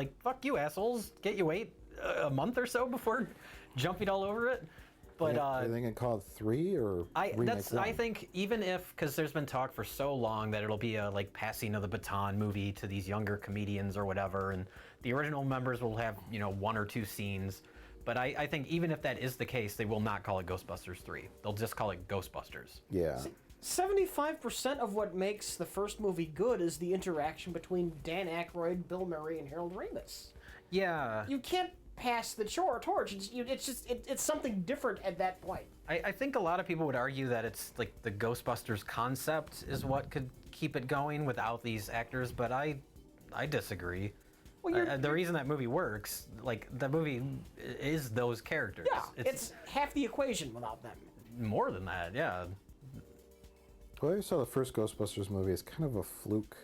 Like, fuck you, assholes. Can't you wait a month or so before jumping all over it? But Are they gonna call it 3 or remake 1? I think even if, because there's been talk for so long that it'll be a like passing of the baton movie to these younger comedians or whatever, and the original members will have 1 or 2 scenes. But I think even if that is the case, they will not call it Ghostbusters 3. They'll just call it Ghostbusters. Yeah. 75% of what makes the first movie good is the interaction between Dan Aykroyd, Bill Murray, and Harold Ramis. Yeah. You can't pass the torch. It's something different at that point. I think a lot of people would argue that it's like the Ghostbusters concept is what could keep it going without these actors, but I disagree. Well, the reason that movie works, like, the movie is those characters. Yeah, it's half the equation without them. More than that, yeah. Well, I saw the first Ghostbusters movie as kind of a fluke.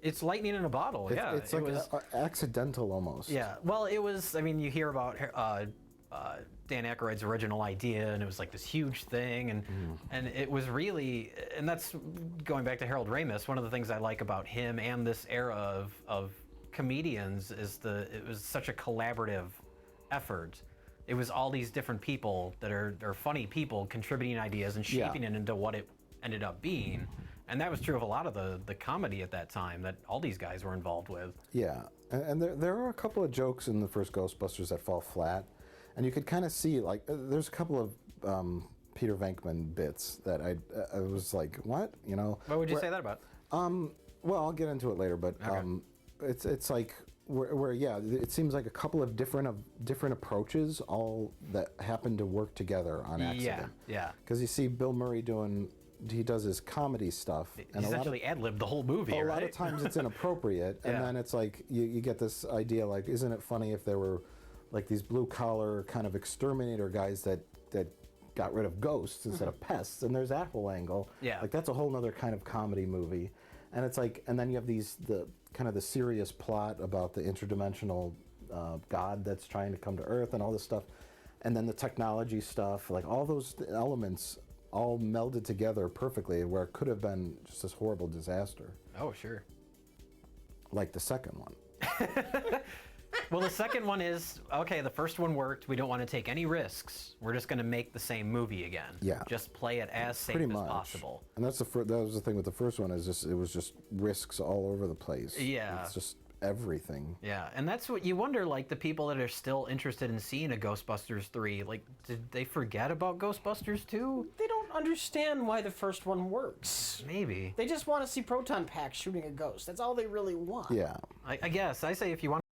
It's lightning in a bottle, yeah. It's like accidental almost. Yeah, well, it was, I mean, you hear about Dan Aykroyd's original idea, and it was like this huge thing, and it was really, and that's going back to Harold Ramis. One of the things I like about him and this era of comedians is it was such a collaborative effort. It was all these different people that are funny people contributing ideas and shaping it into what it ended up being. And that was true of a lot of the comedy at that time that all these guys were involved with. Yeah, and there are a couple of jokes in the first Ghostbusters that fall flat, and you could kind of see, like, there's a couple of Peter Venkman bits that I was like, what? What would you say that about? Well, I'll get into it later, but Okay. it's like where it seems like a couple of different approaches all that happen to work together on accident. Yeah. Because you see Bill Murray he does his comedy stuff, And essentially ad-libbed the whole movie, a right? lot of times it's inappropriate, and then it's like you get this idea, like, isn't it funny if there were like these blue collar kind of exterminator guys that got rid of ghosts instead of pests, and there's that whole angle. Yeah. Like, that's a whole nother kind of comedy movie. And it's like, and then you have the kind of the serious plot about the interdimensional God that's trying to come to Earth and all this stuff, and then the technology stuff, like all those elements all melded together perfectly, where it could have been just this horrible disaster, Oh, sure. like the second one. Well, the second one is, okay, the first one worked. We don't want to take any risks. We're just going to make the same movie again. Yeah. Just play it as safe Pretty as much. possible. And that was the thing with the first one, is it was just risks all over the place. Yeah. It's just everything. Yeah, and that's what you wonder, like, the people that are still interested in seeing a Ghostbusters 3, like, did they forget about Ghostbusters 2? They don't understand why the first one works. Maybe. They just want to see proton packs shooting a ghost. That's all they really want. Yeah. I guess. I say if you want